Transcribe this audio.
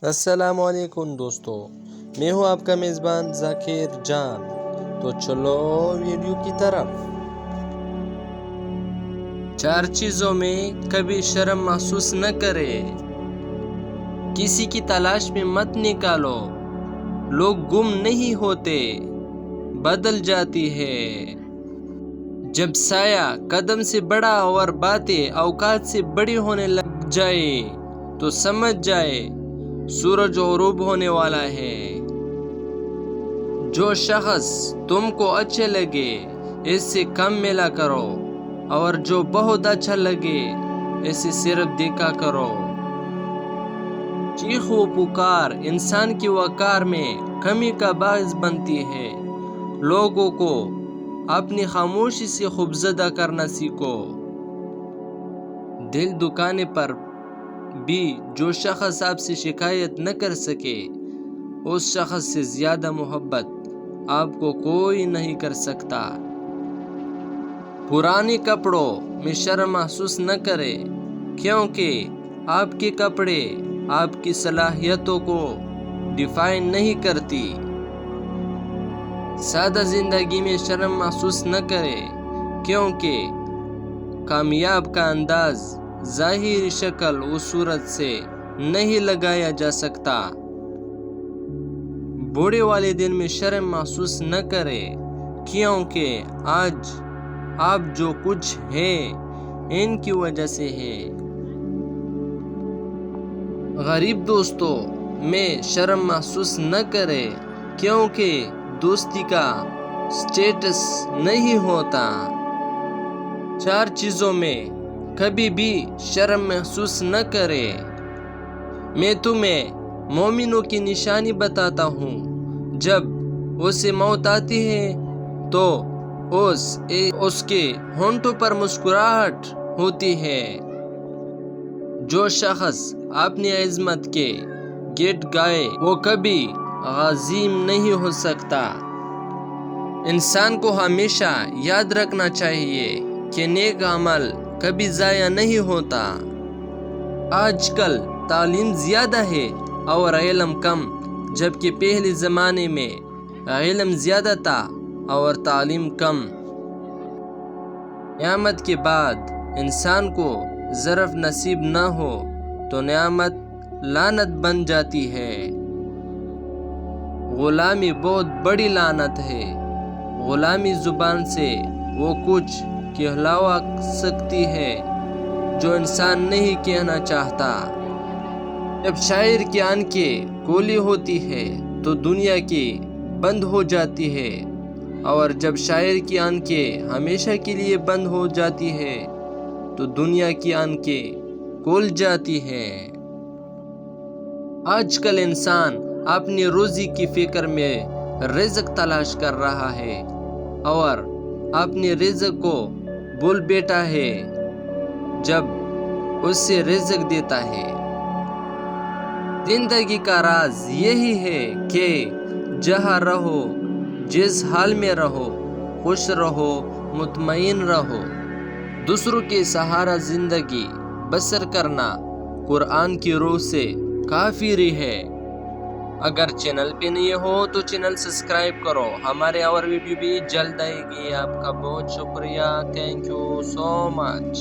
السلام علیکم دوستو، میں ہوں آپ کا میزبان ذاکر جان۔ تو چلو ویڈیو کی طرف۔ 4 چیزوں میں کبھی شرم محسوس نہ کرے۔ کسی کی تلاش میں مت نکالو۔ لوگ گم نہیں ہوتے، بدل جاتی ہے۔ جب سایہ قدم سے بڑا اور باتیں اوقات سے بڑی ہونے لگ جائے تو سمجھ جائے سورج غروب ہونے والا ہے۔ جو شخص تم کو اچھے لگے اس سے کم ملا کرو، اور جو بہت اچھا لگے اسے صرف دیکھا کرو۔ چیخ و پکار انسان کی وقار میں کمی کا باعث بنتی ہے۔ لوگوں کو اپنی خاموشی سے خوفزدہ کرنا سیکھو۔ دل دکانے پر بھی جو شخص آپ سے شکایت نہ کر سکے، اس شخص سے زیادہ محبت آپ کو کوئی نہیں کر سکتا۔ پرانے کپڑوں میں شرم محسوس نہ کرے، کیونکہ آپ کے کپڑے آپ کی صلاحیتوں کو ڈیفائن نہیں کرتی۔ سادہ زندگی میں شرم محسوس نہ کرے، کیونکہ کامیاب کا انداز ظاہری شکل و صورت سے نہیں لگایا جا سکتا۔ بوڑھے والے دن میں شرم محسوس نہ کرے، کیونکہ آج آپ جو کچھ ہیں ان کی وجہ سے ہے۔ غریب دوستوں میں شرم محسوس نہ کرے، کیونکہ دوستی کا سٹیٹس نہیں ہوتا۔ 4 چیزوں میں کبھی بھی شرم محسوس نہ کرے۔ میں تمہیں مومنوں کی نشانی بتاتا ہوں، جب اسے موت آتی ہے تو اس کے ہونٹوں پر مسکراہٹ ہوتی ہے۔ جو شخص اپنی عظمت کے گیت گائے وہ کبھی عظیم نہیں ہو سکتا۔ انسان کو ہمیشہ یاد رکھنا چاہیے کہ نیک عمل کبھی ضائع نہیں ہوتا۔ آج کل تعلیم زیادہ ہے اور علم کم، جبکہ پہلے زمانے میں علم زیادہ تھا اور تعلیم کم۔ نعمت کے بعد انسان کو ظرف نصیب نہ ہو تو نعمت لعنت بن جاتی ہے۔ غلامی بہت بڑی لعنت ہے۔ غلامی زبان سے وہ کچھ کہلوا سکتی ہے جو انسان نہیں کہنا چاہتا۔ جب شاعر کی آنکھیں کھلی ہوتی ہے تو دنیا کی بند ہو جاتی ہے، اور جب شاعر کی آنکھیں ہمیشہ کے لیے بند ہو جاتی ہے تو دنیا کی آنکھیں کھل جاتی ہیں۔ آج کل انسان اپنی روزی کی فکر میں رزق تلاش کر رہا ہے اور اپنے رزق کو بھول بیٹھا ہے جب اس سے رزق دیتا ہے۔ زندگی کا راز یہی ہے کہ جہاں رہو، جس حال میں رہو، خوش رہو، مطمئن رہو۔ دوسروں کے سہارا زندگی بسر کرنا قرآن کی روح سے کافی ہے۔ اگر چینل پہ نہیں ہو تو چینل سبسکرائب کرو۔ ہمارے اور ویڈیو بھی جلد آئے گی۔ آپ کا بہت شکریہ۔ Thank you so much.